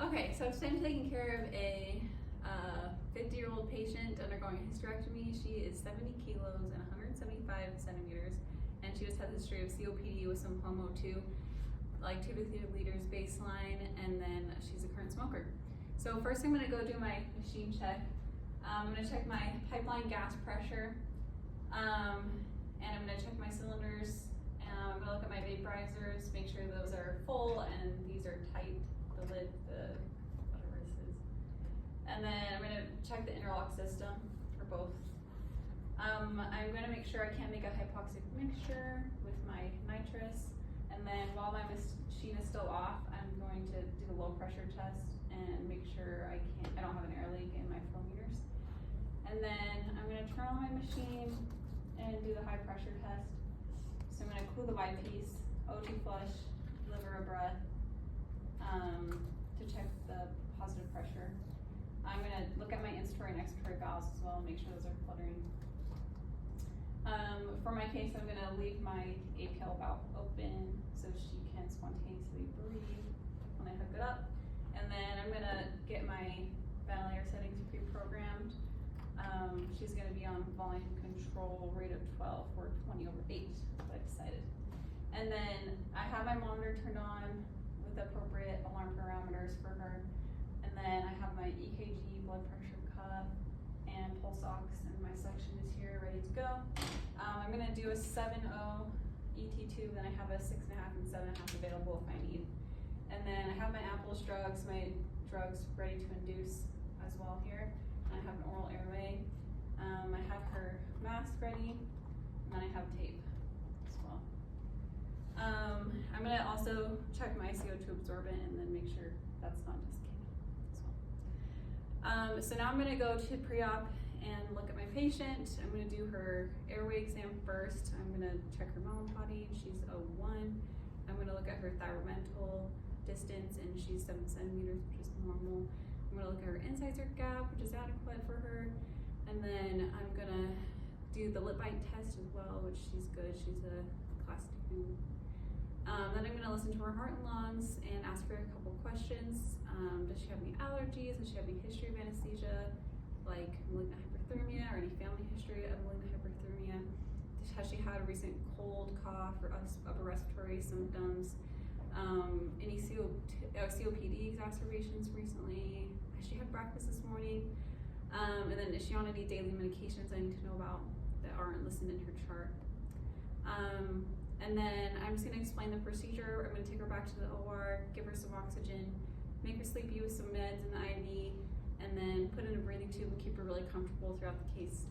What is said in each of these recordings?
Okay, so today I'm taking care of a 50-year-old patient undergoing a hysterectomy. She is 70 kilos and 175 centimeters, and she just has a history of COPD with some HOMO2, like 2 to 3 liters baseline, and then she's a current smoker. So first I'm gonna go do my machine check. I'm gonna check my pipeline gas pressure, and I'm gonna check my cylinders. I'm gonna look at my vaporizers, make sure those are full and these are tight, the lid, whatever this is. And then I'm gonna check the interlock system for both. I'm gonna make sure I can't make a hypoxic mixture with my nitrous. And then while my machine is still off, I'm going to do the low pressure test and make sure I don't have an air leak in my flow meters. And then I'm gonna turn on my machine and do the high pressure test. So I'm gonna cool the eyepiece, O2 flush, deliver a breath to check the positive pressure. I'm gonna look at my inspiratory and expiratory valves as well and make sure those are fluttering. For my case, I'm gonna leave my APL valve open so she can spontaneously breathe when I hook it up. And then I'm gonna get my ventilator settings pre-programmed. She's gonna be on volume control rate of 12 for 20/8, what I decided. And then I have my monitor turned on with appropriate alarm parameters for her. And then I have my EKG, blood pressure cuff, and pulse ox, and my suction is here ready to go. I'm gonna do a 7.0 ET tube, then I have a 6.5 and 7.5 available if I need. And then I have my Apple's drugs, my drugs ready to induce as well here. I have an oral airway. I have her mask ready, and then I have tape as well. I'm gonna also check my CO2 absorbent and then make sure that's not desiccated as well. So now I'm gonna go to pre-op and look at my patient. I'm gonna do her airway exam first. I'm gonna check her melon potty, she's a 1. I'm gonna look at her thyromental distance, and she's 7 centimeters, which is normal. I'm gonna look at her incisor gap, which is adequate for her. And then I'm gonna do the lip bite test as well, which she's good. She's a class 2. Then I'm gonna listen to her heart and lungs and ask her a couple questions. Does she have any allergies? Does she have any history of anesthesia, like malignant hyperthermia, or any family history of malignant hyperthermia? Has she had a recent cold, cough, or upper respiratory symptoms? Any COPD exacerbations recently? Has she had breakfast this morning? And then is she on any daily medications I need to know about that aren't listed in her chart? And then I'm just gonna explain the procedure. I'm gonna take her back to the OR, give her some oxygen, make her sleepy with some meds and the IV, and then put in a breathing tube and keep her really comfortable throughout the case.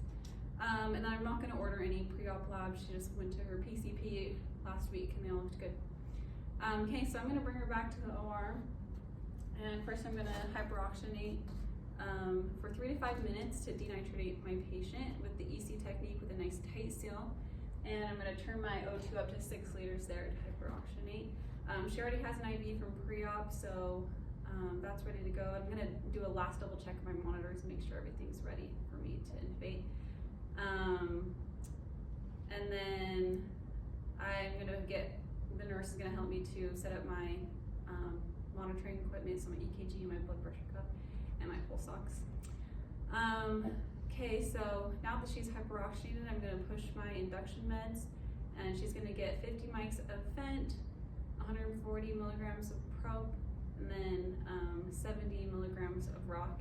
And then I'm not gonna order any pre-op labs. She just went to her PCP last week and they all looked good. Okay, so I'm gonna bring her back to the OR. And first I'm gonna hyperoxygenate for 3 to 5 minutes to denitrate my patient with the EC technique with a nice tight seal. And I'm gonna turn my O2 up to 6 liters there to hyperoxygenate. She already has an IV from pre-op, so that's ready to go. I'm gonna do a last double check of my monitors and make sure everything's ready for me to intubate. And then I'm gonna the nurse is gonna help me to set up my monitoring equipment, so my EKG, my blood pressure cuff, and my pulse ox. Okay, so now that she's hyperoxygenated, I'm gonna push my induction meds, and she's gonna get 50 mics of Fent, 140 milligrams of Prop, and then 70 milligrams of Rock.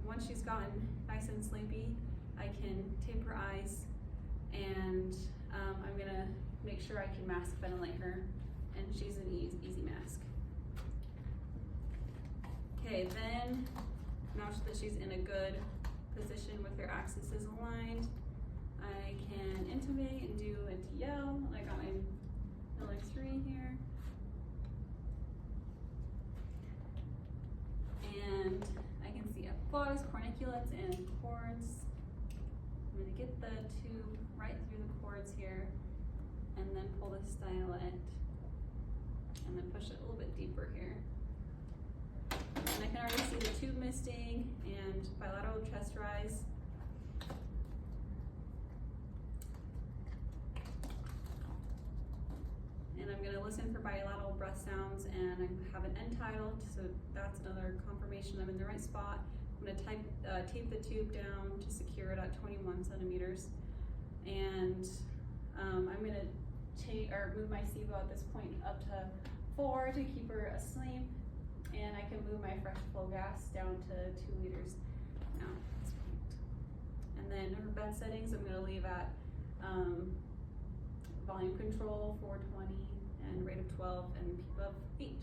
Once she's gotten nice and sleepy, I can tape her eyes, and I'm gonna make sure I can mask ventilate her, and she's an easy mask. Okay, then now that she's in a good position with her axis is aligned, I can intubate and do a DL. I got my Miller 3 here. And I can see epiglottis, corniculate, and cords. I'm gonna get the tube right through the cords here, and then pull the stylet, and then push it a little bit deeper here. And I can already see the tube misting and bilateral chest rise. And I'm gonna listen listen for bilateral breath sounds, and I have an end tidal, so that's another confirmation I'm in the right spot. I'm going to tape the tube down to secure it at 21 centimeters, and I'm going to move my SIBO at this point up to 4 to keep her asleep, and I can move my fresh flow gas down to 2 liters now at this point. And then her bed settings, I'm going to leave at volume control 420 and rate of 12 and PEEP of 8.